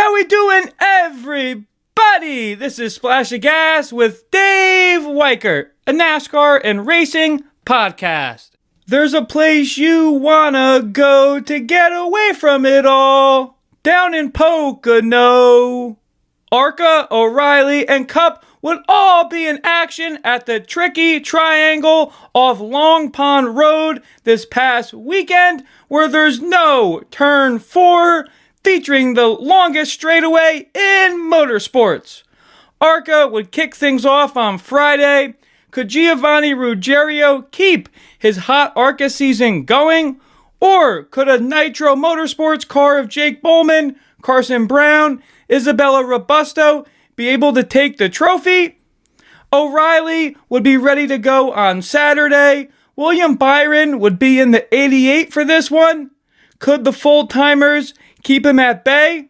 How we doing, everybody? This is Splash of Gas with Dave Weichert, a NASCAR and racing podcast. There's a place you wanna go to get away from it all, down in Pocono. ARCA, O'Reilly, and Cup would all be in action at the tricky triangle off Long Pond Road this past weekend, where there's no turn 4, featuring the longest straightaway in motorsports. ARCA would kick things off on Friday. Could Giovanni Ruggiero keep his hot ARCA season going? Or could a Nitro Motorsports car of Jake Bollman, Carson Brown, Isabella Robusto be able to take the trophy? O'Reilly would be ready to go on Saturday. William Byron would be in the 88 for this one. Could the full-timers keep him at bay?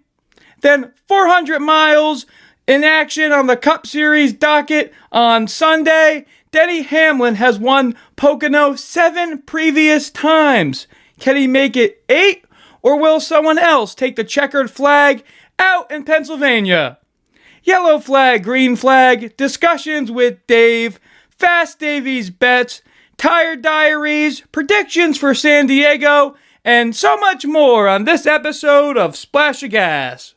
Then 400 miles in action on the Cup Series docket on Sunday. Denny Hamlin has won Pocono 7 previous times. Can he make it 8? Or will someone else take the checkered flag out in Pennsylvania? Yellow flag, green flag, discussions with Dave, Fast Davies bets, tire diaries, predictions for San Diego, and so much more on this episode of Splash of Gas.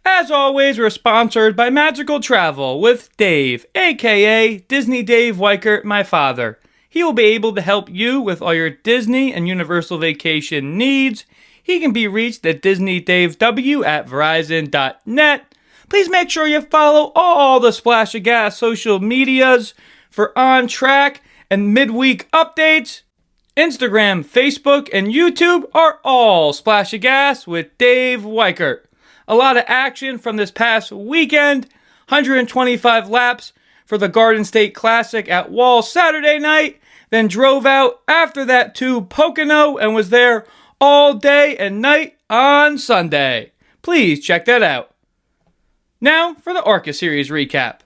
As always, we're sponsored by Magical Travel with Dave, aka Disney Dave Weichert, my father. He will be able to help you with all your Disney and Universal vacation needs. He can be reached at DisneyDaveW@Verizon.net. Please make sure you follow all the Splash of Gas social medias for on-track and midweek updates. Instagram, Facebook, and YouTube are all Splash of Gas with Dave Weichert. A lot of action from this past weekend. 125 laps for the Garden State Classic at Wall Saturday night. Then drove out after that to Pocono and was there all day and night on Sunday. Please check that out. Now for the ARCA Series recap.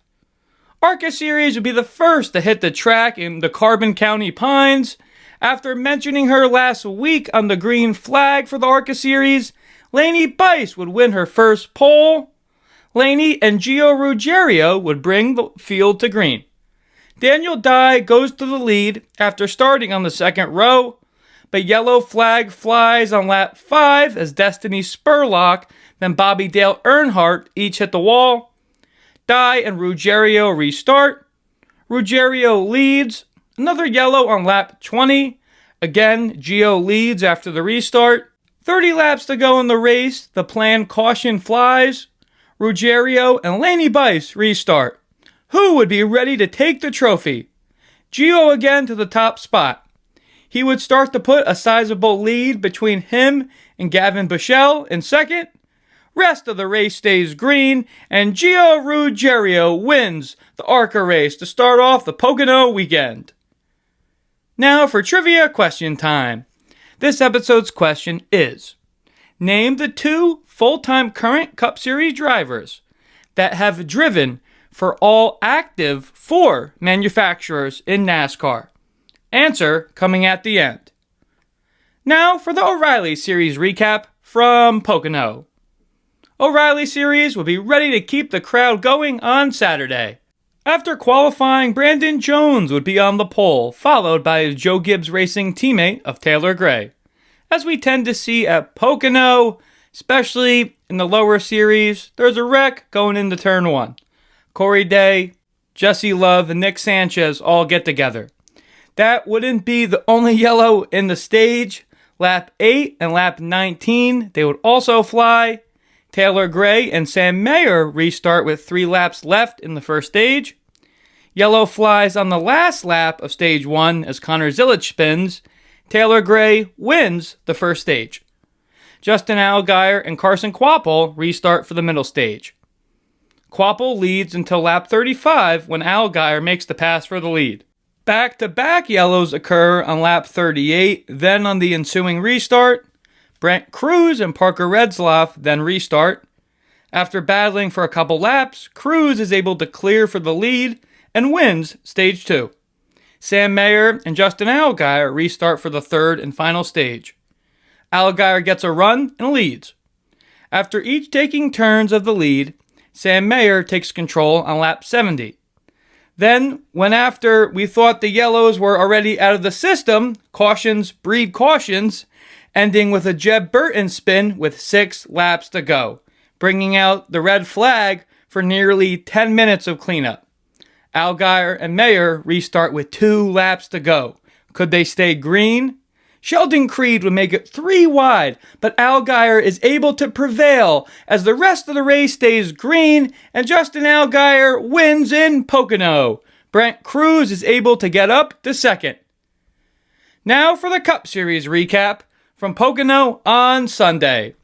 ARCA Series would be the first to hit the track in the Carbon County Pines. After mentioning her last week on the green flag for the ARCA Series, Lainey Bice would win her first pole. Lainey and Gio Ruggiero would bring the field to green. Daniel Dye goes to the lead after starting on the second row, but yellow flag flies on lap 5 as Destiny Spurlock and Bobby Dale Earnhardt each hit the wall. Dye and Ruggiero restart. Ruggiero leads. Another yellow on lap 20. Again, Gio leads after the restart. 30 laps to go in the race. The planned caution flies. Ruggiero and Lainey Bice restart. Who would be ready to take the trophy? Gio again to the top spot. He would start to put a sizable lead between him and Gavin Bushell in second. Rest of the race stays green, and Gio Ruggiero wins the ARCA race to start off the Pocono weekend. Now for trivia question time. This episode's question is, name the 2 full-time current Cup Series drivers that have driven for all active 4 manufacturers in NASCAR. Answer coming at the end. Now for the O'Reilly Series recap from Pocono. O'Reilly Series will be ready to keep the crowd going on Saturday. After qualifying, Brandon Jones would be on the pole, followed by his Joe Gibbs Racing teammate of Taylor Gray. As we tend to see at Pocono, especially in the lower series, there's a wreck going into turn 1. Corey Day, Jesse Love, and Nick Sanchez all get together. That wouldn't be the only yellow in the stage. Lap 8 and lap 19, they would also fly. Taylor Gray and Sam Mayer restart with 3 laps left in the first stage. Yellow flies on the last lap of stage 1 as Connor Zilic spins. Taylor Gray wins the first stage. Justin Allgaier and Carson Kvapil restart for the middle stage. Kvapil leads until lap 35 when Allgaier makes the pass for the lead. Back-to-back yellows occur on lap 38, then on the ensuing restart. Brent Cruz and Parker Redsloff then restart. After battling for a couple laps, Cruz is able to clear for the lead and wins stage 2. Sam Mayer and Justin Allgaier restart for the third and final stage. Allgaier gets a run and leads. After each taking turns of the lead, Sam Mayer takes control on lap 70. Then, when after we thought the yellows were already out of the system, cautions breed cautions, ending with a Jeb Burton spin with 6 laps to go, bringing out the red flag for nearly 10 minutes of cleanup. Allgaier and Mayer restart with 2 laps to go. Could they stay green? Sheldon Creed would make it 3 wide, but Allgaier is able to prevail as the rest of the race stays green and Justin Allgaier wins in Pocono. Brent Cruz is able to get up to second. Now for the Cup Series recap from Pocono on Sunday.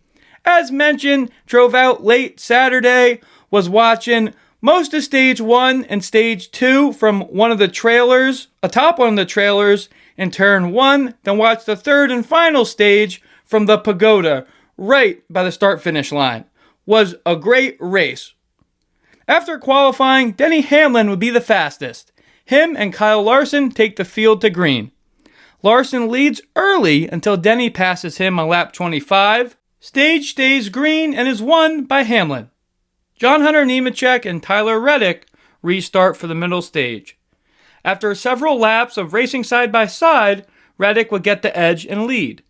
As mentioned, drove out late Saturday, was watching most of Stage 1 and Stage 2 from one of the trailers, atop one of the trailers, in Turn 1, then watched the third and final stage from the Pagoda, right by the start-finish line. Was a great race. After qualifying, Denny Hamlin would be the fastest. Him and Kyle Larson take the field to green. Larson leads early until Denny passes him on lap 25. Stage stays green and is won by Hamlin. John Hunter Nemechek and Tyler Reddick restart for the middle stage. After several laps of racing side by side, Reddick would get the edge and lead.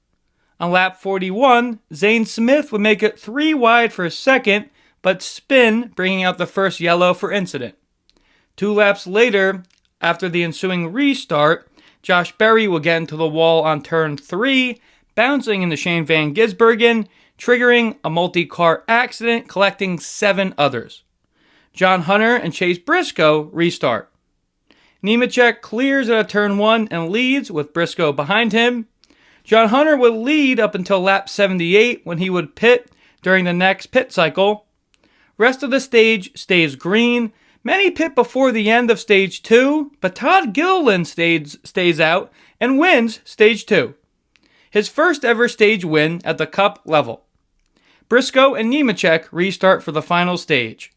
On lap 41, Zane Smith would make it 3 wide for a second, but spin, bringing out the first yellow for incident. 2 laps later, after the ensuing restart, Josh Berry would get into the wall on turn 3, bouncing into Shane Van Gisbergen, triggering a multi-car accident, collecting 7 others. John Hunter and Chase Briscoe restart. Nemechek clears at a turn 1 and leads with Briscoe behind him. John Hunter would lead up until lap 78 when he would pit during the next pit cycle. Rest of the stage stays green. Many pit before the end of Stage 2, but Todd Gilliland stays out and wins Stage 2. His first ever stage win at the Cup level. Briscoe and Nemechek restart for the final stage.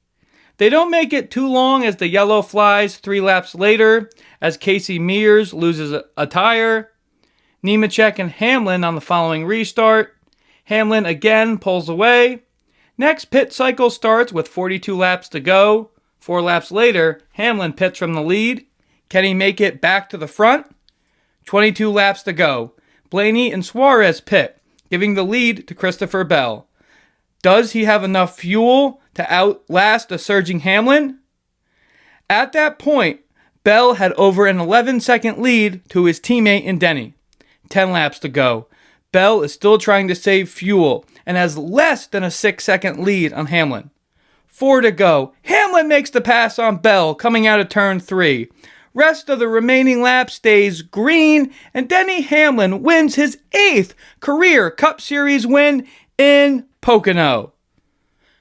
They don't make it too long as the yellow flies 3 laps later as Casey Mears loses a tire. Nemechek and Hamlin on the following restart. Hamlin again pulls away. Next pit cycle starts with 42 laps to go. 4 laps later, Hamlin pits from the lead. Can he make it back to the front? 22 laps to go. Blaney and Suarez pit, giving the lead to Christopher Bell. Does he have enough fuel to outlast a surging Hamlin? At that point, Bell had over an 11-second lead to his teammate in Denny. 10 laps to go. Bell is still trying to save fuel and has less than a 6-second lead on Hamlin. 4 to go. Hamlin makes the pass on Bell coming out of turn 3. Rest of the remaining lap stays green, and Denny Hamlin wins his 8th career Cup Series win in Pocono.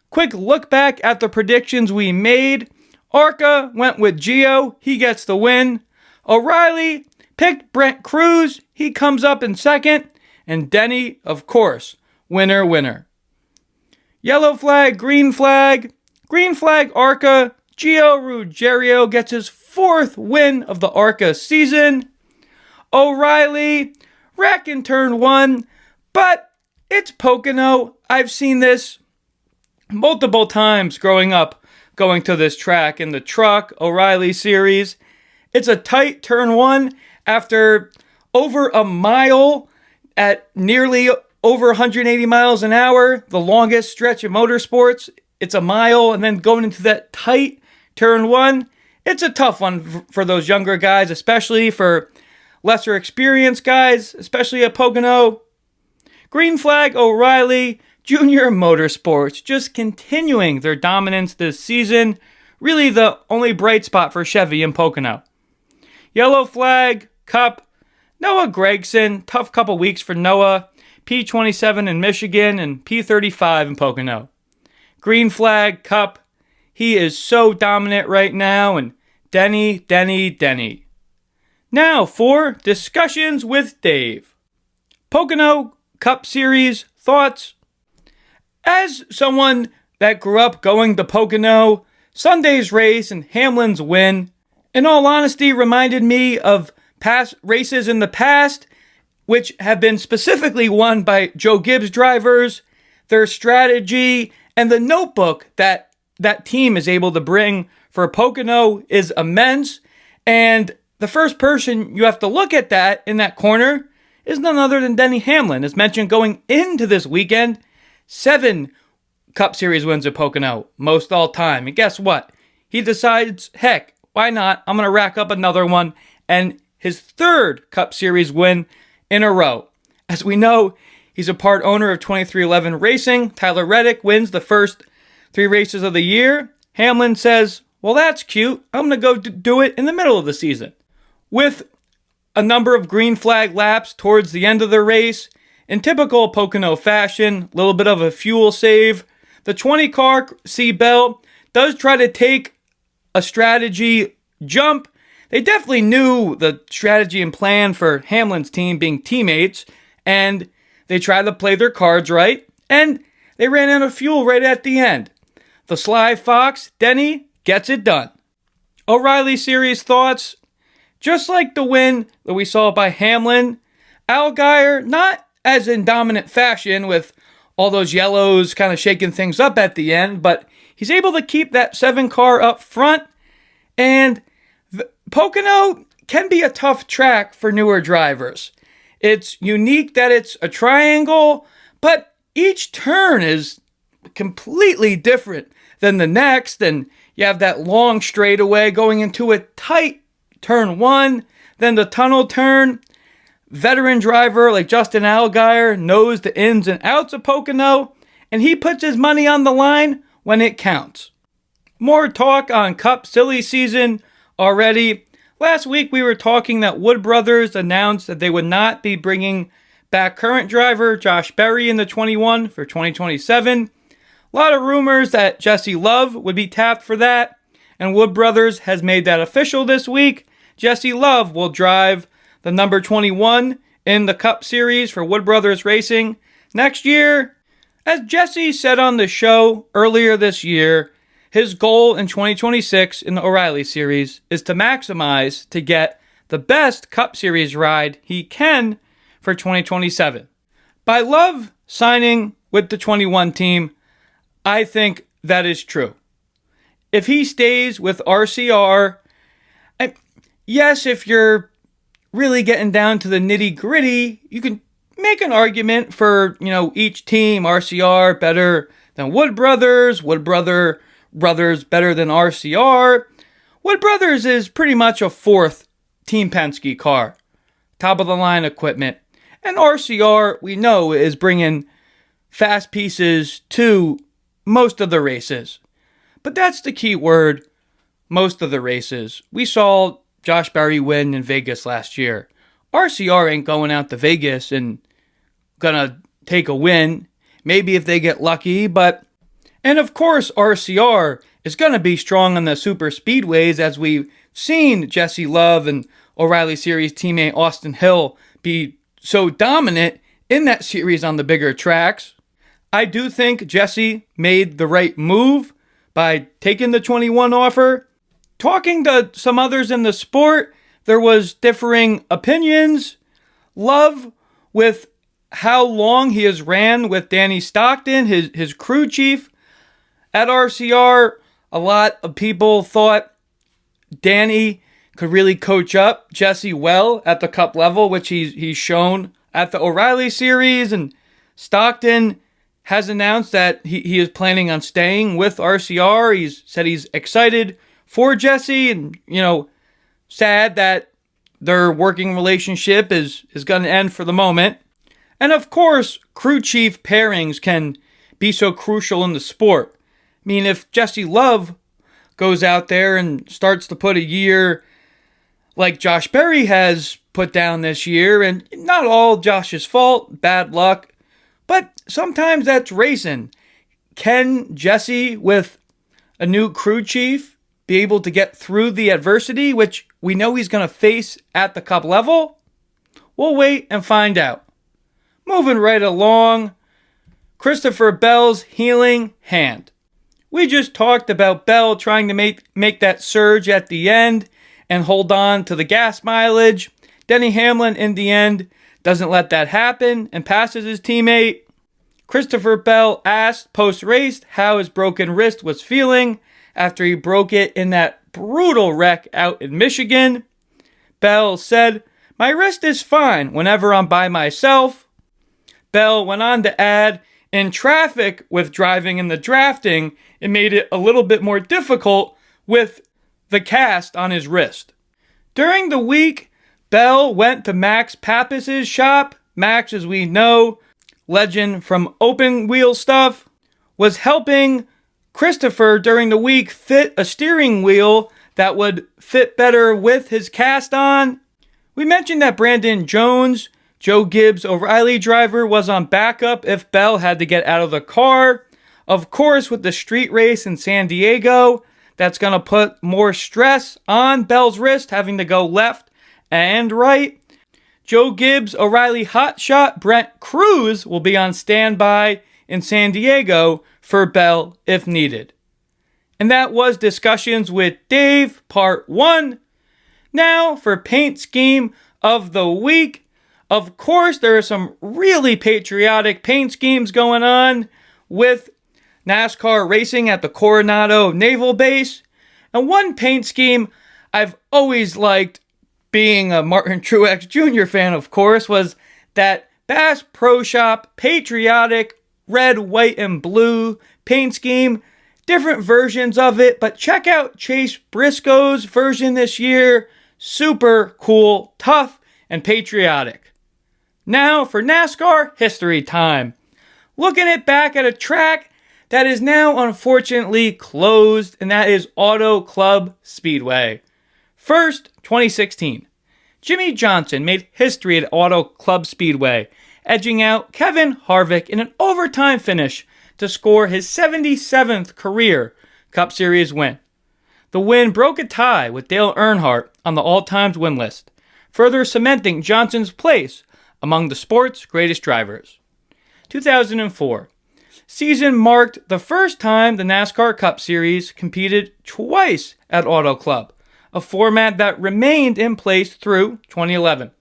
Quick look back at the predictions we made. ARCA went with Gio. He gets the win. O'Reilly picked Brent Cruz. He comes up in second. And Denny, of course, winner, winner. Yellow flag, green flag. Green flag, ARCA. Gio Ruggiero gets his 4th win of the ARCA season. O'Reilly, wreck in turn 1. But it's Pocono. I've seen this multiple times growing up, going to this track in the truck, O'Reilly Series. It's a tight turn 1 after over a mile at nearly over 180 miles an hour, the longest stretch of motorsports. It's a mile, and then going into that tight turn 1. It's a tough one for those younger guys, especially for lesser experienced guys, especially at Pocono. Green flag, O'Reilly. Junior Motorsports just continuing their dominance this season. Really the only bright spot for Chevy in Pocono. Yellow flag, Cup. Noah Gragson, tough couple weeks for Noah. P27 in Michigan and P35 in Pocono. Green flag, Cup. He is so dominant right now. And Denny. Now for discussions with Dave. Pocono Cup Series thoughts. As someone that grew up going to Pocono, Sunday's race and Hamlin's win, in all honesty, reminded me of past races in the past, which have been specifically won by Joe Gibbs drivers. their strategy, and the notebook that that team is able to bring for Pocono is immense. And the first person you have to look at that in that corner is none other than Denny Hamlin. As mentioned, going into this weekend, 7 Cup Series wins at Pocono, most all time. And guess what? He decides, heck, why not? I'm going to rack up another one. And his 3rd Cup Series win in a row. As we know, he's a part owner of 2311 Racing. Tyler Reddick wins the first 3 races of the year. Hamlin says, well, that's cute. I'm going to go do it in the middle of the season. With a number of green flag laps towards the end of the race, in typical Pocono fashion, a little bit of a fuel save, the 20 car C Bell does try to take a strategy jump. They definitely knew the strategy and plan for Hamlin's team being teammates, and they tried to play their cards right, and they ran out of fuel right at the end. The Sly Fox, Denny, gets it done. O'Reilly Series thoughts. Just like the win that we saw by Hamlin, Allgaier, not as in dominant fashion with all those yellows kind of shaking things up at the end, but he's able to keep that 7 car up front. And Pocono can be a tough track for newer drivers. It's unique that it's a triangle, but each turn is completely different than the next. And you have that long straightaway going into a tight turn 1, then the tunnel turn. Veteran driver like Justin Allgaier knows the ins and outs of Pocono, and he puts his money on the line when it counts. More talk on Cup silly season already. Last week we were talking that Wood Brothers announced that they would not be bringing back current driver Josh Berry in the 21 for 2027. A lot of rumors that Jesse Love would be tapped for that, and Wood Brothers has made that official this week. Jesse Love will drive the number 21 in the Cup Series for Wood Brothers Racing next year. As Jesse said on the show earlier this year, his goal in 2026 in the O'Reilly Series is to maximize to get the best Cup Series ride he can for 2027. By Love signing with the 21 team, I think that is true. If he stays with RCR, yes, if you're really getting down to the nitty gritty, you can make an argument for, each team, RCR better than Wood Brothers, Brothers better than RCR. Wood Brothers is pretty much a 4th Team Penske car, top of the line equipment. And RCR, we know, is bringing fast pieces to most of the races. But that's the key word, most of the races. We saw Josh Berry win in Vegas last year. RCR ain't going out to Vegas and gonna take a win. Maybe if they get lucky, but... And of course, RCR is gonna be strong on the super speedways, as we've seen Jesse Love and O'Reilly Series teammate Austin Hill be so dominant in that series on the bigger tracks. I do think Jesse made the right move by taking the 21 offer. Talking to some others in the sport, there was differing opinions. Love, with how long he has ran with Danny Stockton, his crew chief at RCR, a lot of people thought Danny could really coach up Jesse well at the Cup level, which he's shown at the O'Reilly Series. And Stockton has announced that he is planning on staying with RCR. He's said he's excited for Jesse, and, sad that their working relationship is going to end for the moment. And of course, crew chief pairings can be so crucial in the sport. I mean, if Jesse Love goes out there and starts to put a year like Josh Berry has put down this year, and not all Josh's fault, bad luck, but sometimes that's racing. Can Jesse, with a new crew chief, be able to get through the adversity, which we know he's going to face at the Cup level? We'll wait and find out. Moving right along, Christopher Bell's healing hand. We just talked about Bell trying to make that surge at the end and hold on to the gas mileage. Denny Hamlin, in the end, doesn't let that happen and passes his teammate. Christopher Bell asked post-race how his broken wrist was feeling after he broke it in that brutal wreck out in Michigan. Bell said, "My wrist is fine whenever I'm by myself." Bell went on to add, in traffic with driving in the drafting, it made it a little bit more difficult with the cast on his wrist. During the week, Bell went to Max Pappas's shop. Max, as we know, legend from Open Wheel Stuff, was helping Christopher during the week fit a steering wheel that would fit better with his cast on. We mentioned that Brandon Jones, Joe Gibbs' O'Reilly driver, was on backup if Bell had to get out of the car. Of course, with the street race in San Diego, that's going to put more stress on Bell's wrist, having to go left and right. Joe Gibbs' O'Reilly hotshot Brent Cruz will be on standby in San Diego for Bell if needed. And that was Discussions with Dave, Part 1. Now for Paint Scheme of the Week. Of course, there are some really patriotic paint schemes going on with NASCAR racing at the Coronado Naval Base. And one paint scheme I've always liked, being a Martin Truex Jr. fan, of course, was that Bass Pro Shop patriotic red, white, and blue paint scheme. Different versions of it, but check out Chase Briscoe's version this year. Super cool, tough, and patriotic. Now for NASCAR history time. Looking back at a track that is now unfortunately closed, and that is Auto Club Speedway. First, 2016. Jimmy Johnson made history at Auto Club Speedway, edging out Kevin Harvick in an overtime finish to score his 77th career Cup Series win. The win broke a tie with Dale Earnhardt on the all-time win list, further cementing Johnson's place among the sport's greatest drivers. 2004. Season marked the first time the NASCAR Cup Series competed twice at Auto Club, a format that remained in place through 2011.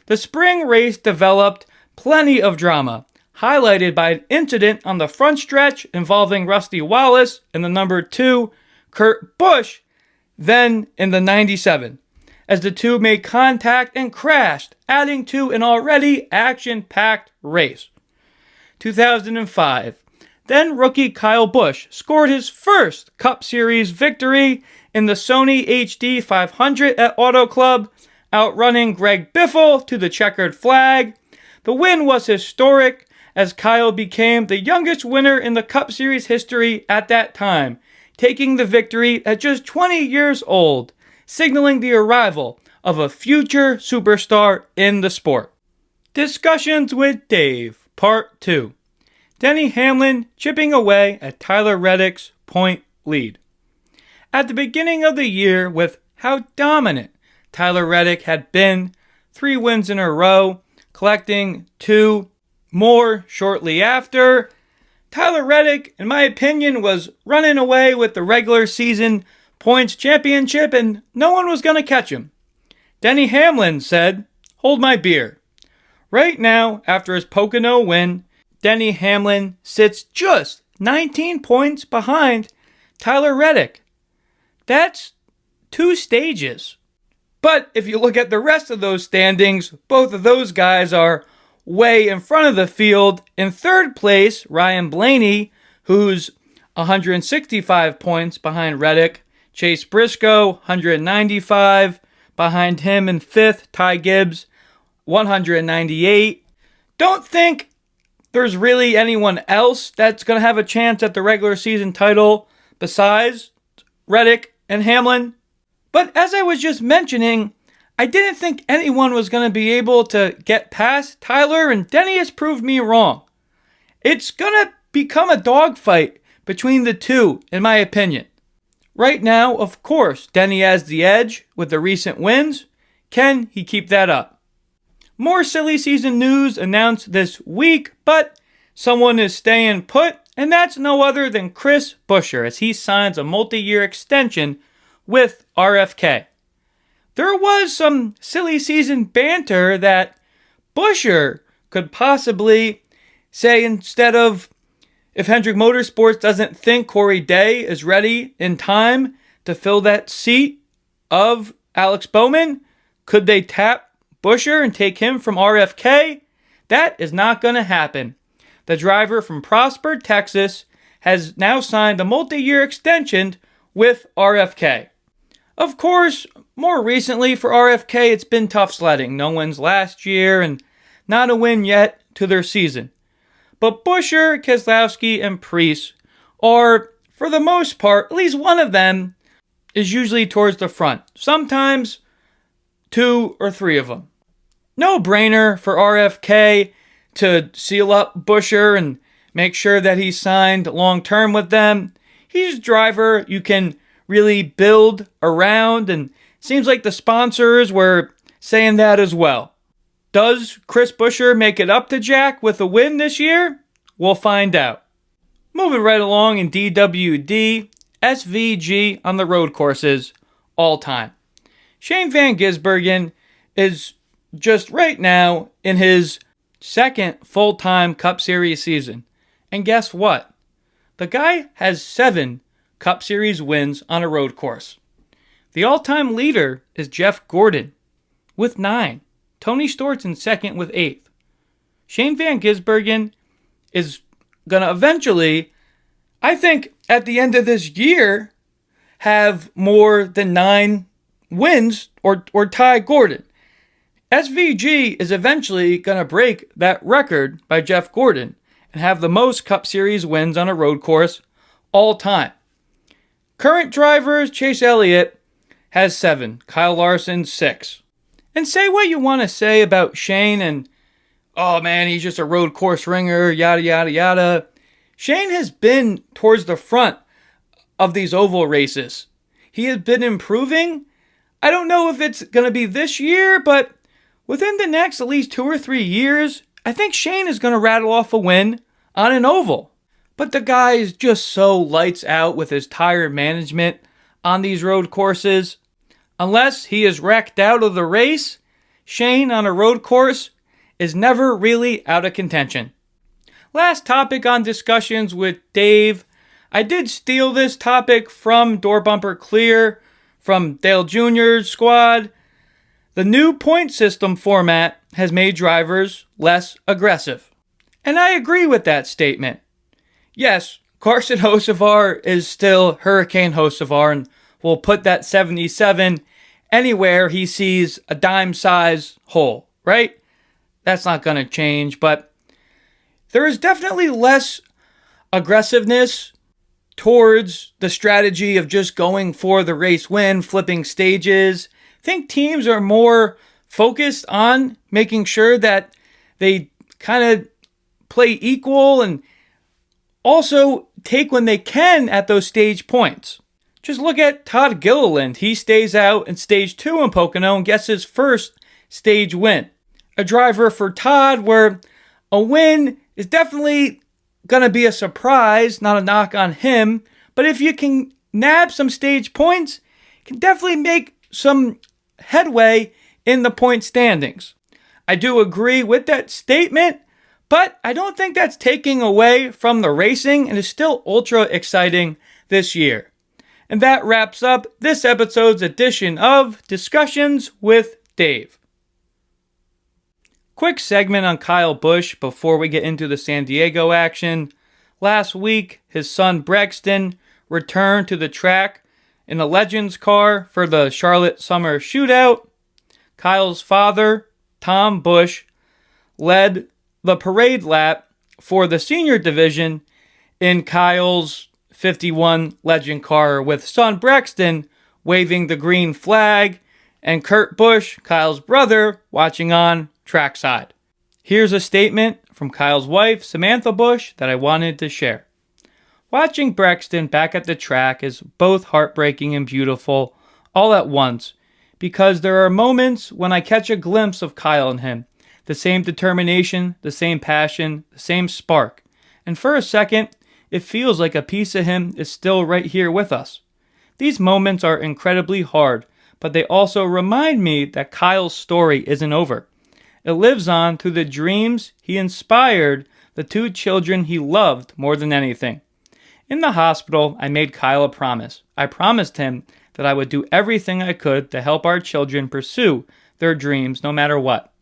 The spring race developed plenty of drama, highlighted by an incident on the front stretch involving Rusty Wallace and the number 2, Kurt Busch, then in the 97, as the two made contact and crashed, adding to an already action-packed race. 2005. Then rookie Kyle Busch scored his first Cup Series victory in the Sony HD 500 at Auto Club, outrunning Greg Biffle to the checkered flag. The win was historic, as Kyle became the youngest winner in the Cup Series history at that time, taking the victory at just 20 years old, signaling the arrival of a future superstar in the sport. Discussions with Dave, Part 2. Denny Hamlin chipping away at Tyler Reddick's point lead. At the beginning of the year, with how dominant Tyler Reddick had been, 3 wins in a row, collecting 2 more shortly after, Tyler Reddick, in my opinion, was running away with the regular season points championship, and no one was going to catch him. Denny Hamlin said, "Hold my beer." Right now, after his Pocono win, Denny Hamlin sits just 19 points behind Tyler Reddick. That's 2 stages. But if you look at the rest of those standings, both of those guys are way in front of the field. In third place, Ryan Blaney, who's 165 points behind Reddick. Chase Briscoe, 195. Behind him in fifth, Ty Gibbs, 198. Don't think there's really anyone else that's going to have a chance at the regular season title besides Reddick and Hamlin. But as I was just mentioning, I didn't think anyone was going to be able to get past Tyler, and Denny has proved me wrong. It's going to become a dogfight between the two, in my opinion. Right now, of course, Denny has the edge with the recent wins. Can he keep that up? More silly season news announced this week, but someone is staying put, and that's no other than Chris Buescher, as he signs a multi-year extension with RFK. There was some silly season banter that Buescher could possibly say instead of, if Hendrick Motorsports doesn't think Corey Day is ready in time to fill that seat of Alex Bowman, could they tap Buescher and take him from RFK? That is not going to happen. The driver from Prosper, Texas, has now signed a multi-year extension with RFK. Of course, more recently for RFK, it's been tough sledding. No wins last year and not a win yet to their season. But Buescher, Keselowski, and Preece are, for the most part, at least one of them is usually towards the front. Sometimes 2 or 3 of them. No brainer for RFK to seal up Buescher and make sure that he's signed long-term with them. He's a driver you can really build around, and seems like the sponsors were saying that as well. Does Chris Buescher make it up to Jack with a win this year? We'll find out. Moving right along in DWD, SVG on the road courses, all time. Shane Van Gisbergen is just right now in his second full-time Cup Series season. And guess what? The guy has 7 Cup Series wins on a road course. The all-time leader is Jeff Gordon with 9. Tony Stewart's in second with 8. Shane Van Gisbergen is going to eventually, I think at the end of this year, have more than 9 wins or tie Gordon. SVG is eventually going to break that record by Jeff Gordon and have the most Cup Series wins on a road course all time. Current drivers, Chase Elliott has 7, Kyle Larson 6. And say what you want to say about Shane and, oh man, he's just a road course ringer, yada, yada, yada. Shane has been towards the front of these oval races. He has been improving. I don't know if it's going to be this year, but within the next at least 2 or 3 years, I think Shane is going to rattle off a win on an oval. But the guy is just so lights out with his tire management on these road courses. Unless he is wrecked out of the race, Shane on a road course is never really out of contention. Last topic on discussions with Dave. I did steal this topic from Door Bumper Clear, from Dale Jr.'s squad. The new point system format has made drivers less aggressive. And I agree with that statement. Yes, Carson Hocevar is still Hurricane Hocevar and will put that 77 anywhere he sees a dime-size hole, right? That's not going to change, but there is definitely less aggressiveness towards the strategy of just going for the race win, flipping stages. I think teams are more focused on making sure that they kind of play equal and also take when they can at those stage points. Just look at Todd Gilliland. He stays out in stage 2 in Pocono and gets his first stage win. A driver for Todd where a win is definitely going to be a surprise, not a knock on him. But if you can nab some stage points, you can definitely make some headway in the point standings. I do agree with that statement, but I don't think that's taking away from the racing and is still ultra exciting this year. And that wraps up this episode's edition of Discussions with Dave. Quick segment on Kyle Busch before we get into the San Diego action. Last week, his son Brexton returned to the track in a Legends car for the Charlotte Summer Shootout. Kyle's father, Tom Busch, led the parade lap for the senior division in Kyle's 51 Legend car with son Brexton waving the green flag and Kurt Busch, Kyle's brother, watching on trackside. Here's a statement from Kyle's wife, Samantha Busch, that I wanted to share. Watching Brexton back at the track is both heartbreaking and beautiful all at once because there are moments when I catch a glimpse of Kyle in him. The same determination, the same passion, the same spark. And for a second, it feels like a piece of him is still right here with us. These moments are incredibly hard, but they also remind me that Kyle's story isn't over. It lives on through the dreams he inspired the two children he loved more than anything. In the hospital, I made Kyle a promise. I promised him that I would do everything I could to help our children pursue their dreams no matter what.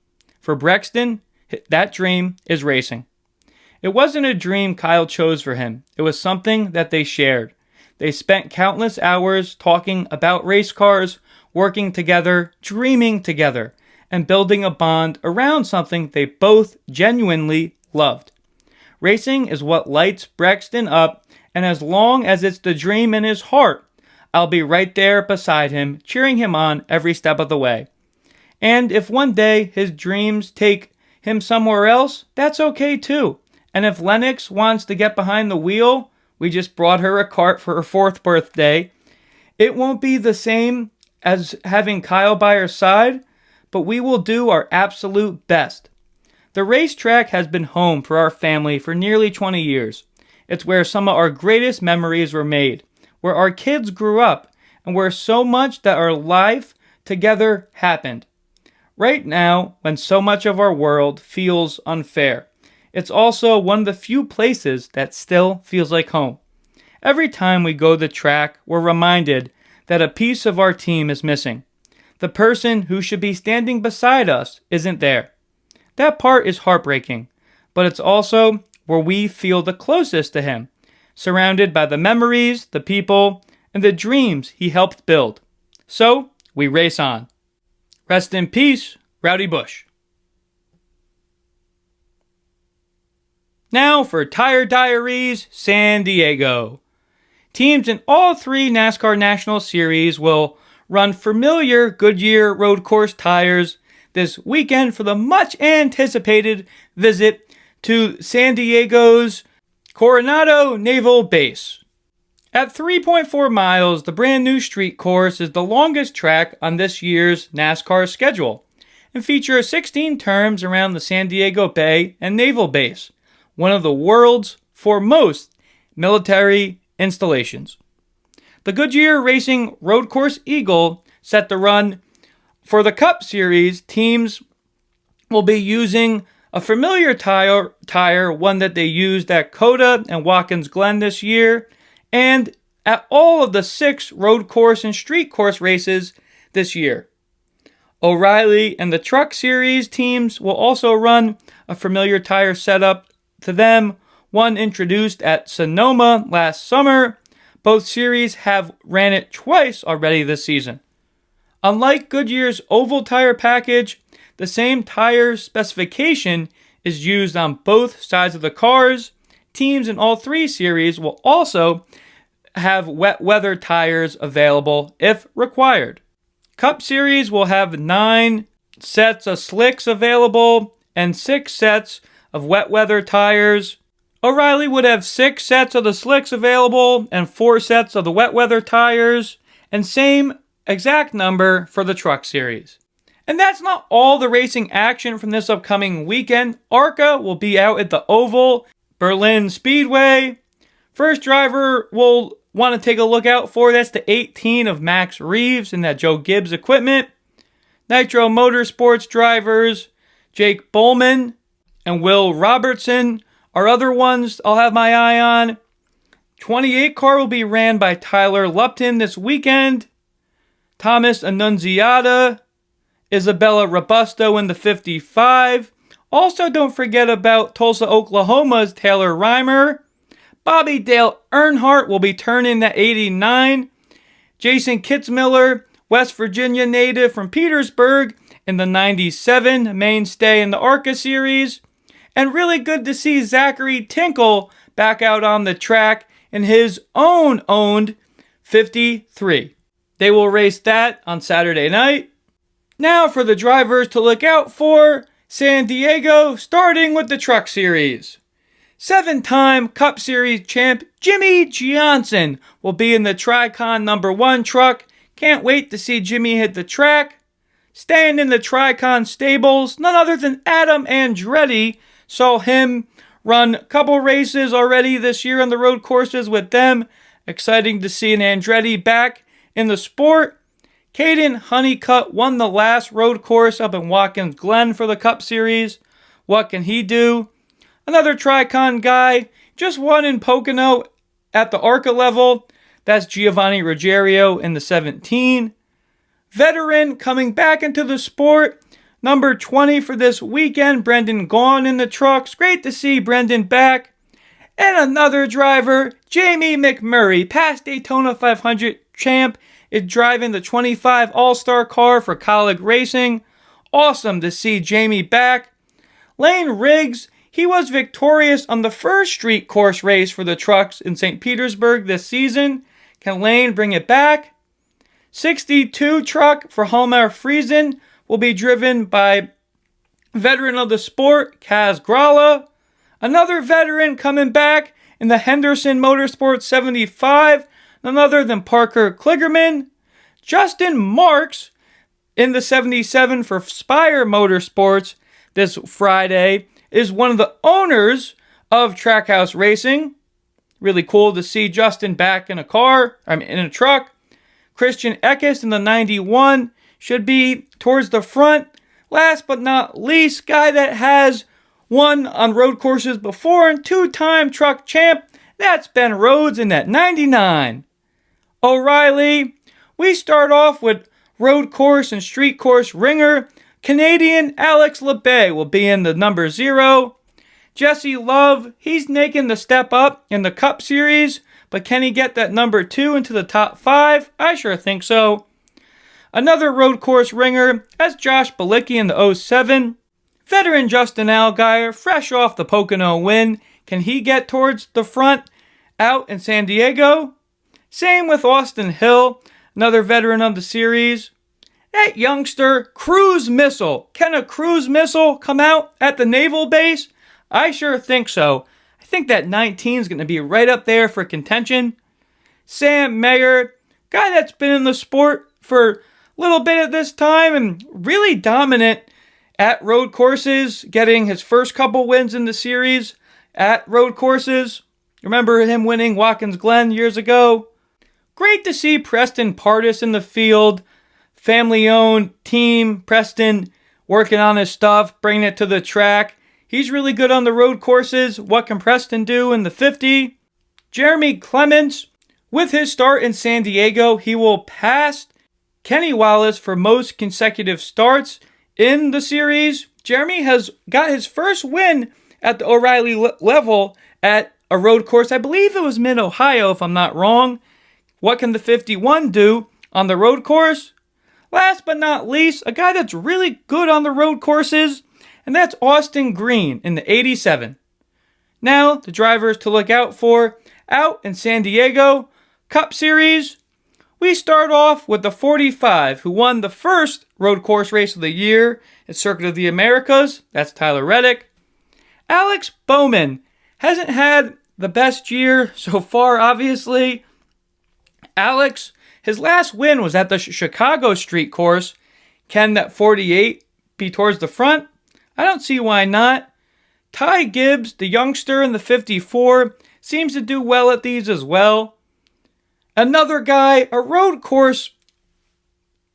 For Brexton, that dream is racing. It wasn't a dream Kyle chose for him. It was something that they shared. They spent countless hours talking about race cars, working together, dreaming together, and building a bond around something they both genuinely loved. Racing is what lights Brexton up, and as long as it's the dream in his heart, I'll be right there beside him, cheering him on every step of the way. And if one day his dreams take him somewhere else, that's okay too. And if Lennox wants to get behind the wheel, we just brought her a kart for her 4th birthday. It won't be the same as having Kyle by her side, but we will do our absolute best. The racetrack has been home for our family for nearly 20 years. It's where some of our greatest memories were made, where our kids grew up, and where so much that our life together happened. Right now, when so much of our world feels unfair, it's also one of the few places that still feels like home. Every time we go to the track, we're reminded that a piece of our team is missing. The person who should be standing beside us isn't there. That part is heartbreaking, but it's also where we feel the closest to him, surrounded by the memories, the people, and the dreams he helped build. So, we race on. Rest in peace, Rowdy Busch. Now for Tire Diaries San Diego. Teams in all 3 NASCAR National Series will run familiar Goodyear road course tires this weekend for the much anticipated visit to San Diego's Coronado Naval Base. At 3.4 miles, the brand new street course is the longest track on this year's NASCAR schedule and features 16 turns around the San Diego Bay and Naval Base, one of the world's foremost military installations. The Goodyear Racing Road Course Eagle, set to run for the Cup Series, teams will be using a familiar tire, one that they used at Coda and Watkins Glen this year, and at all of the 6 road course and street course races this year. O'Reilly and the Truck Series teams will also run a familiar tire setup to them, one introduced at Sonoma last summer. Both series have ran it twice already this season. Unlike Goodyear's oval tire package, the same tire specification is used on both sides of the cars. Teams in all 3 series will also have wet weather tires available if required. Cup Series will have 9 sets of slicks available and 6 sets of wet weather tires. O'Reilly would have 6 sets of the slicks available and 4 sets of the wet weather tires, and same exact number for the Truck Series. And that's not all the racing action from this upcoming weekend. ARCA will be out at the Oval, Berlin Speedway. First driver we'll want to take a look out for, that's the 18 of Max Reeves in that Joe Gibbs equipment. Nitro Motorsports drivers, Jake Bollman and Will Robertson are other ones I'll have my eye on. 28 car will be ran by Tyler Lupton this weekend. Thomas Annunziata, Isabella Robusto in the 55. Also, don't forget about Tulsa, Oklahoma's Taylor Reimer. Bobby Dale Earnhardt will be turning the 89. Jason Kitzmiller, West Virginia native from Petersburg, in the 97, mainstay in the ARCA Series. And really good to see Zachary Tinkle back out on the track in his owned 53. They will race that on Saturday night. Now for the drivers to look out for, San Diego, starting with the Truck Series. 7-time Cup Series champ Jimmy Johnson will be in the Tricon #1 truck. Can't wait to see Jimmy hit the track. Staying in the Tricon stables, none other than Adam Andretti. Saw him run a couple races already this year on the road courses with them. Exciting to see an Andretti back in the sport. Caden Honeycutt won the last road course up in Watkins Glen for the Cup Series. What can he do? Another Tricon guy, just won in Pocono at the ARCA level. That's Giovanni Ruggiero in the 17. Veteran coming back into the sport, number 20 for this weekend, Brendan Gaughan in the trucks. Great to see Brendan back. And another driver, Jamie McMurray, past Daytona 500 champ, is driving the 25 All-Star car for Colleague Racing. Awesome to see Jamie back. Lane Riggs, he was victorious on the first street course race for the trucks in St. Petersburg this season. Can Lane bring it back? 62 truck for Halmar Friesen will be driven by veteran of the sport, Kaz Gralla. Another veteran coming back in the Henderson Motorsports 75, none other than Parker Kligerman. Justin Marks in the 77 for Spire Motorsports this Friday is one of the owners of Trackhouse Racing. Really cool to see Justin back in a truck. Christian Eckes in the 91 should be towards the front. Last but not least, guy that has won on road courses before and two-time truck champ, that's Ben Rhodes in that 99. O'Reilly, we start off with road course and street course ringer. Canadian Alex Labbe will be in the number 0. Jesse Love, he's making the step up in the Cup Series, but can he get that number 2 into the top 5? I sure think so. Another road course ringer, that's Josh Bilicki in the 07. Veteran Justin Allgaier, fresh off the Pocono win. Can he get towards the front out in San Diego? Same with Austin Hill, another veteran of the series. That youngster, Cruise Missile. Can a Cruise Missile come out at the naval base? I sure think so. I think that 19 is going to be right up there for contention. Sam Mayer, guy that's been in the sport for a little bit at this time and really dominant at road courses, getting his first couple wins in the series at road courses. Remember him winning Watkins Glen years ago? Great to see Preston Pardis in the field. Family-owned team, Preston working on his stuff, bringing it to the track. He's really good on the road courses. What can Preston do in the 50? Jeremy Clements, with his start in San Diego, he will pass Kenny Wallace for most consecutive starts in the series. Jeremy has got his first win at the O'Reilly level at a road course. I believe it was Mid-Ohio, if I'm not wrong. What can the 51 do on the road course? Last but not least, a guy that's really good on the road courses, and that's Austin Green in the 87. Now, the drivers to look out for out in San Diego Cup Series. We start off with the 45, who won the first road course race of the year at Circuit of the Americas. That's Tyler Reddick. Alex Bowman hasn't had the best year so far, obviously. Alex, his last win was at the Chicago Street Course. Can that 48 be towards the front? I don't see why not. Ty Gibbs, the youngster in the 54, seems to do well at these as well. Another guy, a road course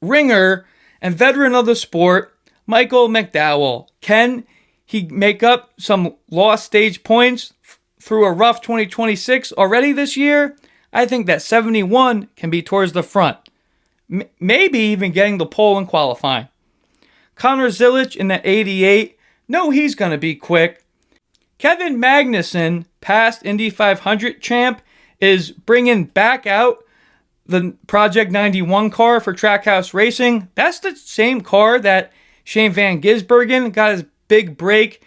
ringer and veteran of the sport, Michael McDowell. Can he make up some lost stage points through a rough 2026 already this year? I think that 71 can be towards the front. Maybe even getting the pole in qualifying. Connor Zilic in the 88. No, he's going to be quick. Kevin Magnussen, past Indy 500 champ, is bringing back out the Project 91 car for Trackhouse Racing. That's the same car that Shane Van Gisbergen got his big break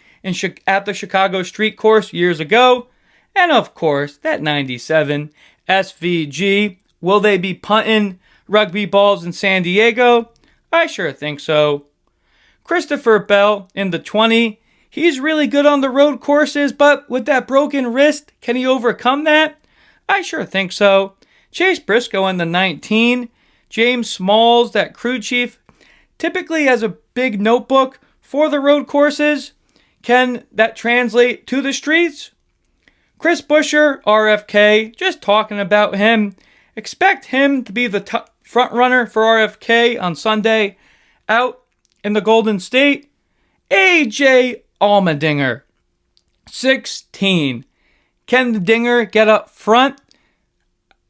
at the Chicago Street Course years ago. And of course, that 97 SVG. Will they be punting rugby balls in San Diego? I sure think so. Christopher Bell in the 20. He's really good on the road courses, but with that broken wrist, can he overcome that? I sure think so. Chase Briscoe in the 19. James Smalls, that crew chief, typically has a big notebook for the road courses. Can that translate to the streets? Chris Buescher, RFK, just talking about him. Expect him to be the front runner for RFK on Sunday out in the Golden State. AJ Allmendinger, 16. Can the Dinger get up front?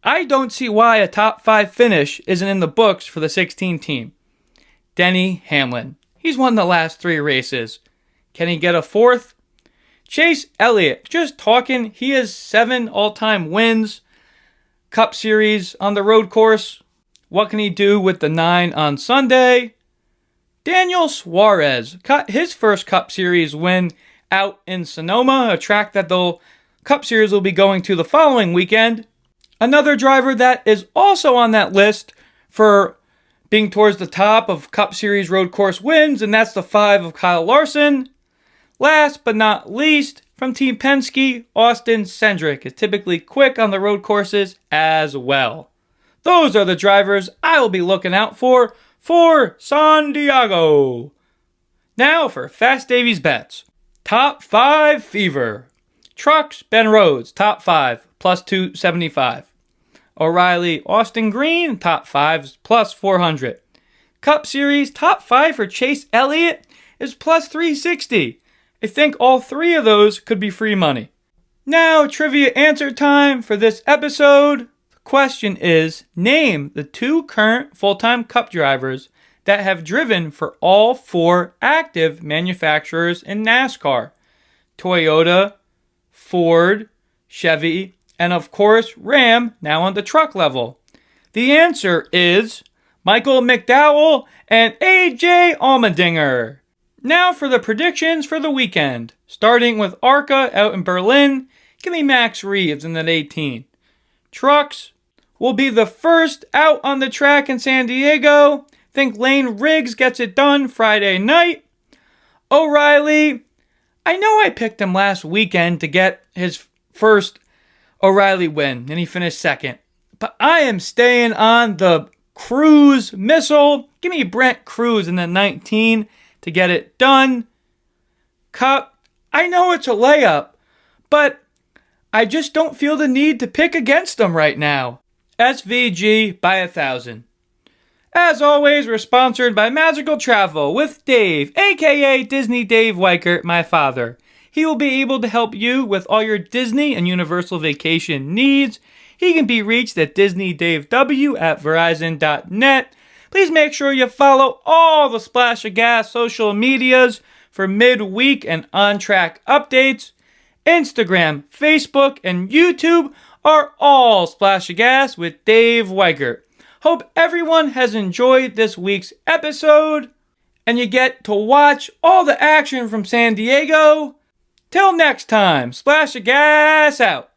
I don't see why a top 5 finish isn't in the books for the 16 team. Denny Hamlin. He's won the last 3 races. Can he get a 4th? Chase Elliott. Just talking, he has 7 all-time wins. Cup Series on the road course. What can he do with the 9 on Sunday? Daniel Suarez got his first Cup Series win out in Sonoma, a track that the Cup Series will be going to the following weekend. Another driver that is also on that list for being towards the top of Cup Series road course wins, and that's the 5 of Kyle Larson. Last but not least, from Team Penske, Austin Cindric is typically quick on the road courses as well. Those are the drivers I will be looking out for San Diego. Now for Fast Davies bets. Top 5 fever. Trucks, Ben Rhodes, top 5, plus 275. O'Reilly, Austin Green, top 5s, plus 400. Cup Series, top 5 for Chase Elliott is plus 360. I think all 3 of those could be free money. Now, trivia answer time for this episode. The question is, name the 2 current full-time Cup drivers that have driven for all 4 active manufacturers in NASCAR. Toyota, Ford, Chevy, and of course Ram, now on the truck level. The answer is Michael McDowell and AJ Allmendinger. Now for the predictions for the weekend. Starting with ARCA out in Berlin, give me Max Reeves in that 18. Trucks will be the first out on the track in San Diego. Think Lane Riggs gets it done Friday night. O'Reilly, I know I picked him last weekend to get his first O'Reilly win, and he finished second. But I am staying on the Cruz missile. Give me Brent Cruz in the 19 to get it done. Cup, I know it's a layup, but I just don't feel the need to pick against them right now. SVG by 1,000. As always, we're sponsored by Magical Travel with Dave, aka Disney Dave Weichert, my father. He will be able to help you with all your Disney and Universal vacation needs. He can be reached at DisneyDaveW@Verizon.net. Please make sure you follow all the Splash of Gas social medias for midweek and on-track updates. Instagram, Facebook, and YouTube are all Splash of Gas with Dave Weichert. Hope everyone has enjoyed this week's episode, and you get to watch all the action from San Diego. Till next time, Splash of Gas out.